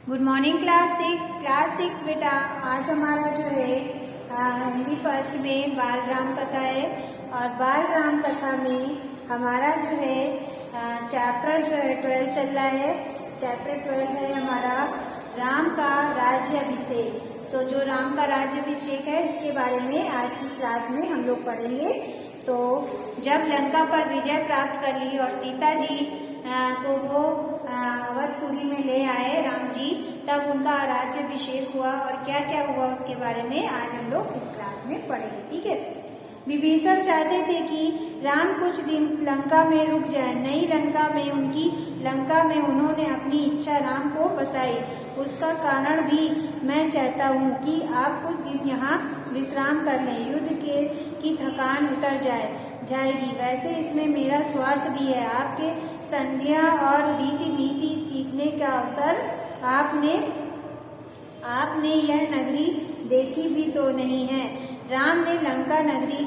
Good morning class six बेटा। आज हमारा जो है हिंदी फर्स्ट में बाल राम कथा है और बाल राम कथा में हमारा जो है चैप्टर 12 चल रहा है। चैप्टर 12 है हमारा राम का राज्याभिषेक। तो जो राम का राज्याभिषेक है इसके बारे में आज की क्लास में हम लोग पढ़ेंगे। तो जब लंका पर विजय प्राप्त कर ली और सीता जी को वो अवधपुरी में ले आए राम जी, तब उनका राज्याभिषेक हुआ और क्या क्या हुआ उसके बारे में आज हम लोग इस क्लास में पढ़ेंगे। ठीक है। विभीषण चाहते थे कि राम कुछ दिन लंका में रुक जाए। नई लंका में उन्होंने अपनी इच्छा राम को बताई। उसका कारण भी मैं चाहता हूँ कि आप कुछ दिन यहाँ विश्राम कर लें, युद्ध की थकान उतर जाएगी। वैसे इसमें मेरा स्वार्थ भी है। आपके संध्या और रीति नीति सीखने का अवसर आपने यह नगरी देखी भी तो नहीं है। राम ने लंका नगरी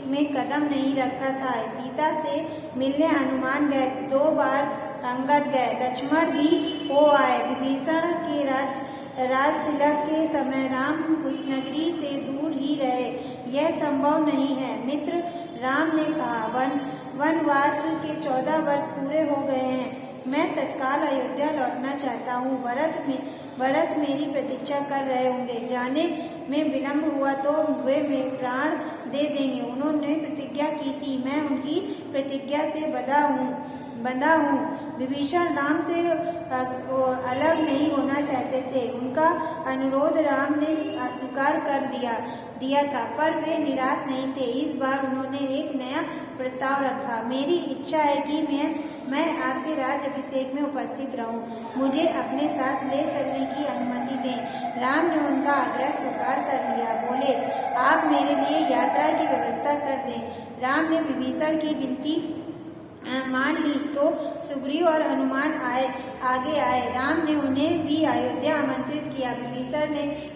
में कदम नहीं रखा था। सीता से मिलने हनुमान गए, 2 बार अंगद गए, लक्ष्मण भी हो आए। विभीषण के राज तिलक के समय राम उस नगरी से दूर ही रहे। यह संभव नहीं है मित्र, राम ने कहा। वनवास के 14 वर्ष पूरे हो गए हैं। मैं तत्काल अयोध्या लौटना चाहता हूँ। भरत मेरी प्रतीक्षा कर रहे होंगे। जाने में विलंब हुआ तो वे मेरे प्राण दे देंगे। उन्होंने प्रतिज्ञा की थी, मैं उनकी प्रतिज्ञा से बंधा हूँ। विभीषण राम से अलग नहीं होना चाहते थे। उनका अनुरोध राम ने अस्वीकार कर दिया था, पर वे निराश नहीं थे। इस बार उन्होंने एक नया प्रस्ताव रखा। मेरी इच्छा है कि मैं आपके राज्याभिषेक में उपस्थित रहूं। मुझे अपने साथ ले चलने की अनुमति दें। राम ने उनका आग्रह स्वीकार कर लिया। बोले, आप मेरे लिए यात्रा की व्यवस्था कर दें। राम ने विभीषण की विनती मान ली तो सुग्रीव और हनुमान आगे आए। राम ने उन्हें भी अयोध्या आमंत्रित किया। विभीषण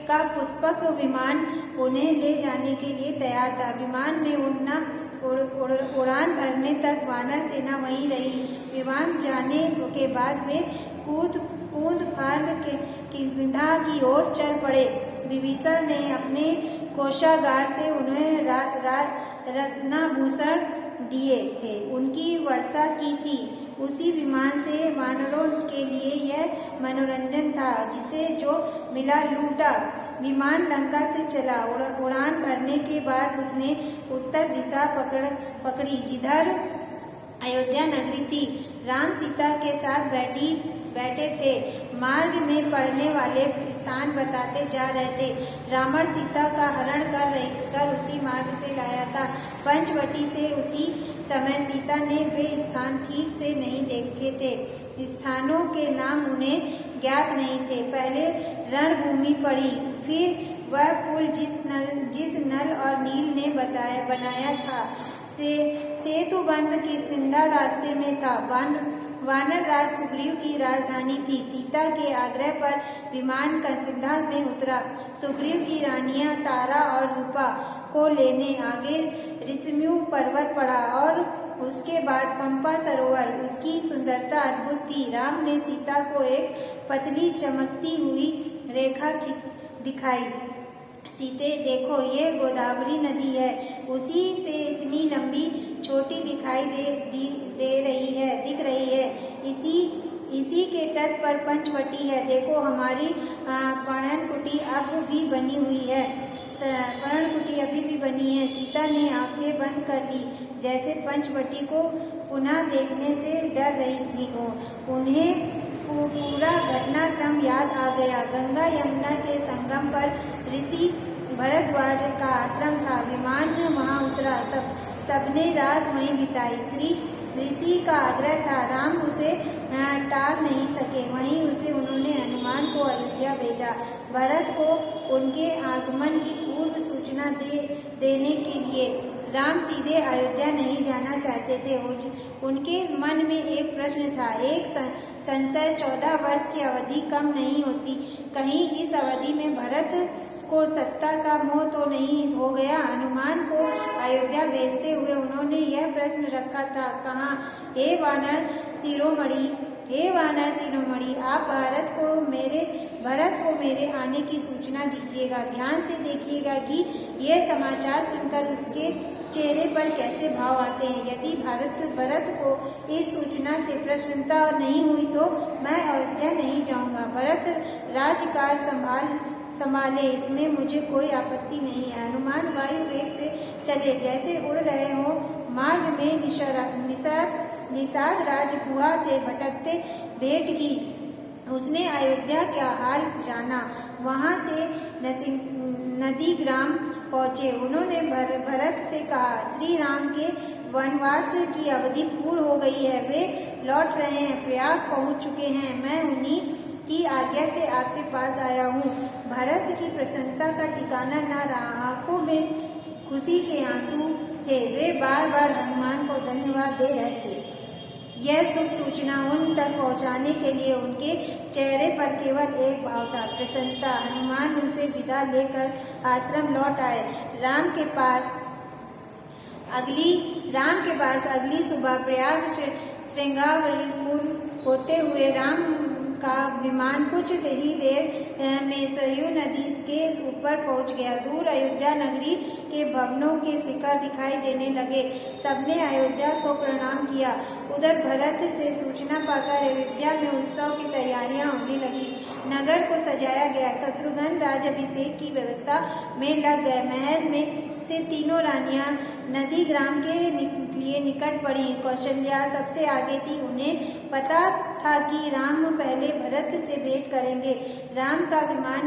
का पुष्पक विमान उन्हें ले जाने के लिए तैयार था। विमान में उड़ान भरने तक वानर सेना वहीं रही। विमान जाने के बाद वे कूद फांद की सिंधा की ओर चल पड़े। विभीषण ने अपने कोषागार से उन्हें रत्नाभूषण दिए थे, उनकी वर्षा की थी। उसी विमान से वानरों के लिए यह मनोरंजन था, जिसे जो मिला लूटा। विमान लंका से चला। उड़ान भरने के बाद उसने उत्तर दिशा पकड़ी, जिधर अयोध्या नगरी थी। राम सीता के साथ बैठे थे। मार्ग में पड़ने वाले स्थान बताते जा रहे थे। रावण सीता का हरण कर उसी मार्ग से लाया था। पंचवटी से उसी समय सीता ने वे स्थान ठीक से नहीं देखे थे। स्थानों के नाम उन्हें ज्ञात नहीं थे। पहले रणभूमि पड़ी, फिर वह पुल जिस नल और नील ने बनाया था। सेतु बंद की सिंधा रास्ते में था। वानर राज सुग्रीव की राजधानी थी। सीता के आग्रह पर विमान कंसिंधा में उतरा। सुग्रीव की रानियां तारा और रूपा को लेने आगे ऋषिम्यू पर्वत पड़ा और उसके बाद पंपा सरोवर। उसकी सुंदरता अद्भुत थी। राम ने सीता को एक पतली चमकती हुई रेखा दिखाई। सीते, देखो, ये गोदावरी नदी है। उसी से इतनी लंबी छोटी दिख रही है। इसी के तट पर पंचवटी है। देखो, हमारी पर्णकुटी अभी भी बनी है। सीता ने आंखें बंद कर ली, जैसे पंचवटी को पुनः देखने से डर रही थी। उन्हें पूरा घटनाक्रम याद आ गया। गंगा यमुना के संगम पर ऋषि भरद्वाज का आश्रम था। विमान वहां उतरा। सबने रात वहीं बिताई। ऋषि का आग्रह था, राम उसे टाल नहीं सके। वहीं उन्होंने हनुमान को अयोध्या भेजा। भरत को उनके आगमन की पूर्व सूचना देने के लिए। राम सीधे अयोध्या नहीं जाना चाहते थे। उनके मन में एक प्रश्न था, एक संशय। 14 वर्ष की अवधि कम नहीं होती। कहीं इस अवधि में भरत को सत्ता का मोह तो नहीं हो गया। हनुमान को अयोध्या भेजते हुए उन्होंने यह प्रश्न रखा था, कहाँ, हे वानर शिरोमणि, हे वानर शिरोमणि, आप भरत को मेरे आने की सूचना दीजिएगा। ध्यान से देखिएगा कि यह समाचार सुनकर उसके चेहरे पर कैसे भाव आते हैं। यदि भरत को इस सूचना से प्रसन्नता नहीं हुई तो मैं अयोध्या नहीं जाऊंगा। भरत राज्यकाल संभाले, इसमें मुझे कोई आपत्ति नहीं है। हनुमान वायु वेग से चले, जैसे उड़ रहे हो। मार्ग में निषाद राजगुहा से भटकते भेंट की। उसने अयोध्या का हाल जाना। वहां से नदी ग्राम पहुंचे। उन्होंने भरत से कहा, श्री राम के वनवास की अवधि पूर्ण हो गई है, वे लौट रहे हैं, प्रयाग पहुंच चुके हैं। मैं उन्हीं की आज्ञा से आपके पास आया हूँ। भरत की प्रसन्नता का ठिकाना न रहा। आंखों में खुशी के आंसू थे। वे बार बार हनुमान को धन्यवाद दे रहे थे। यह शुभ सूचना उन तक पहुंचाने के लिए उनके चेहरे पर केवल एक भाव था, प्रसन्नता। हनुमान उनसे विदा लेकर आश्रम लौट आए। राम के पास अगली सुबह प्रयाग श्रृंगावलीपुर होते हुए राम का विमान कुछ ही देर में सरयू नदी के ऊपर पहुंच गया। दूर अयोध्या नगरी के भवनों के शिखर दिखाई देने लगे। सबने अयोध्या को प्रणाम किया। उधर भरत से सूचना पाकर अयोध्या में उत्सव की तैयारियां होने लगी। नगर को सजाया गया। शत्रुघ्न राज्याभिषेक की व्यवस्था में लग गए। महल में से तीनों रानियां नदी ग्राम के लिए निकट पड़ी। कौशल्या सबसे आगे थी। उन्हें पता था कि राम पहले भरत से भेंट करेंगे। राम का विमान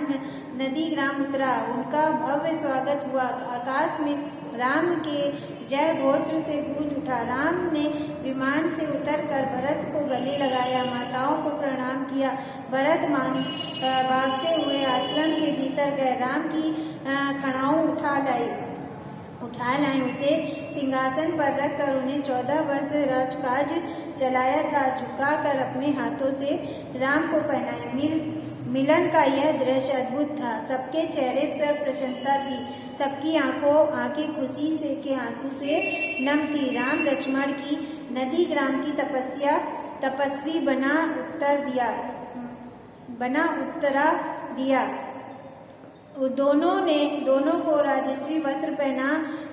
नदी ग्राम उतरा। उनका भव्य स्वागत हुआ। आकाश में राम के जय घोष से गूंज उठा। राम ने विमान से उतरकर भरत को गले लगाया, माताओं को प्रणाम किया। भरत भागते हुए आश्रम के भीतर गए। राम की खड़ाऊ उठा लाए, उसे सिंहासन पर रखकर उन्हें 14 वर्ष राजकाज चलाया था। झुकाकर अपने हाथों से राम को पहनाए। मिलन का यह दृश्य अद्भुत था। सबके चेहरे पर प्रसन्नता थी। सबकी आंखें खुशी से के आंसू से नम थी। राम लक्ष्मण की नदी ग्राम की तपस्वी बना उत्तरा दिया। दोनों को राजस्वी वस्त्र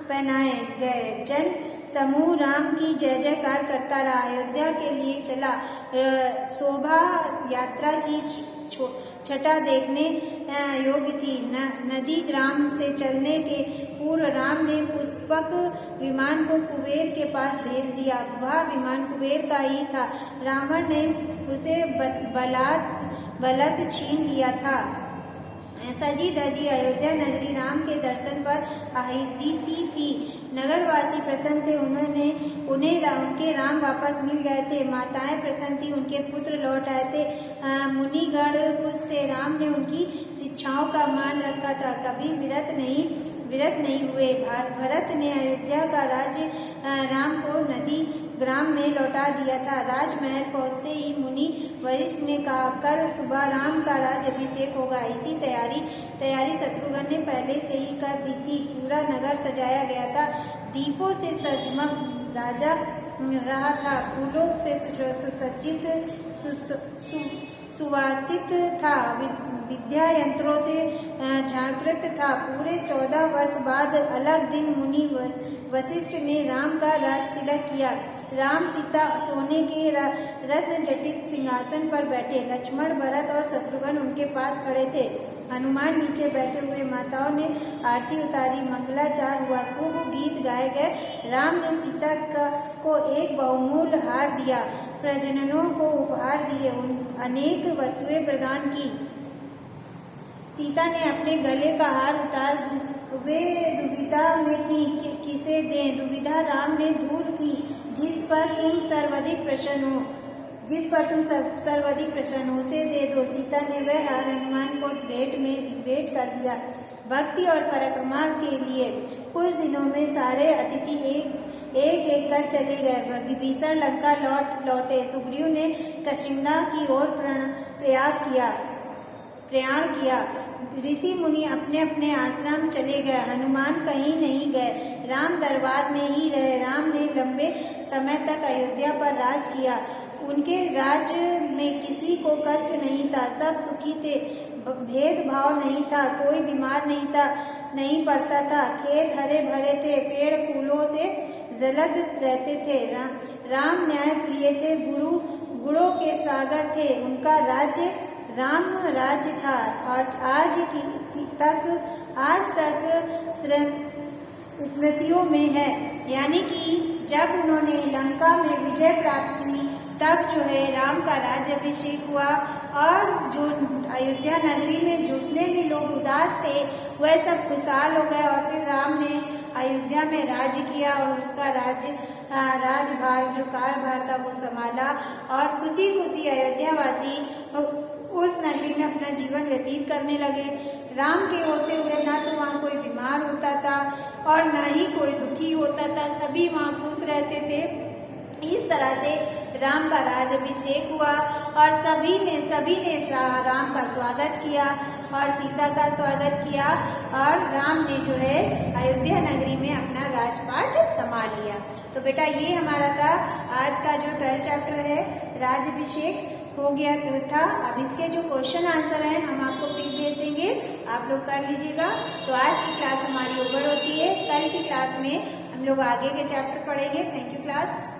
पहनाए गए। जन समूह राम की जय जयकार करता रहा। अयोध्या के लिए चला। शोभा यात्रा की छटा देखने योग्य थी। नदी ग्राम से चलने के पूर्व राम ने पुष्पक विमान को कुबेर के पास भेज दिया। वह विमान कुबेर का ही था। रावण ने उसे बलात् छीन लिया था। सजी धजी अयोध्या नगरी राम के दर्शन पर आहिदी थी। नगरवासी प्रसन्न थे। उन्हें उनके राम वापस मिल गए थे। माताएं प्रसन्न थी। उनके पुत्र लौट आए थे। मुनिगण खुश थे। राम ने उनकी शिक्षाओं का मान रखा था। कभी विरत नहीं हुए। भरत ने अयोध्या का राज्य राम को नदी ग्राम में लौटा दिया था। राजमहल पहुंचते ही मुनि वरिष्ठ ने कहा, कल सुबह राम का राज्याभिषेक होगा। इसी तैयारी शत्रुघ्न ने पहले से ही कर दी थी। पूरा नगर सजाया गया था। दीपों से सजमग राजा रहा था। फूलों से सुसज्जित सुवासित था। विद्या यंत्रों से जागृत था। पूरे 14 वर्ष बाद अलग दिन मुनि वशिष्ठ ने राम का राज तिलक किया। राम सीता सोने के रत्न जटित सिंहासन पर बैठे। लक्ष्मण, भरत और शत्रुघ्न उनके पास खड़े थे। हनुमान नीचे बैठे हुए। माताओं ने आरती उतारी। मंगलाचार हुआ। शुभ गीत गाए गए। राम ने सीता को एक बहुमूल्य हार दिया। प्रजननों को उपहार दिए। अनेक वस्तुएं प्रदान की। सीता ने अपने गले का हार उतार। वे दुविधा में थी कि किसे दें। दुविधा राम ने दूर की। जिस पर तुम सर्वाधिक प्रसन्न हो उसे दे दो। सीता ने वह हार हनुमान को भेंट कर दिया। भक्ति और परिक्रमा के लिए कुछ दिनों में सारे अतिथि एक कर चले गए। विभीषण लंका लौटे। सुग्रीव ने कशिंदा की ओर प्रयाण किया। ऋषि मुनि अपने अपने आश्रम चले गए। हनुमान कहीं नहीं गए। राम दरबार में ही रहे। राम ने लंबे समय तक अयोध्या पर राज किया। उनके राज्य में किसी को कष्ट नहीं था, सब सुखी थे, भेदभाव नहीं था, कोई बीमार नहीं पड़ता था, खेत हरे भरे थे, पेड़ फूलों से जलद रहते थे। राम न्याय प्रिय थे, गुणों के सागर थे, उनका राज्य राम राज्य था। और आज तक स्मृतियों में है। यानी कि जब उन्होंने लंका में विजय प्राप्त की तब जो है राम का राज्याभिषेक हुआ और जो अयोध्या नगरी में जितने भी लोग उदास थे वह सब खुशहाल हो गए और फिर राम ने अयोध्या में राज्य किया और उसका राजभार जो कार्यभार था वो संभाला और खुशी खुशी अयोध्यावासी उस नगरी में अपना जीवन व्यतीत करने लगे। राम के होते हुए ना तो वहाँ कोई बीमार होता था और ना ही कोई दुखी होता था, सभी वहाँ खुश रहते थे। इस तरह से राम का राज्याभिषेक हुआ और सभी ने राम का स्वागत किया और सीता का स्वागत किया और राम ने जो है अयोध्या नगरी में अपना राजपाट संभाल लिया। तो बेटा ये हमारा था आज का जो 12 चैप्टर है राज्याभिषेक हो गया था। अब इसके जो क्वेश्चन आंसर हैं हम आपको पिक भेज देंगे, आप लोग कर लीजिएगा। तो आज की क्लास हमारी ओवर होती है, कल की क्लास में हम लोग आगे के चैप्टर पढ़ेंगे। Thank you class.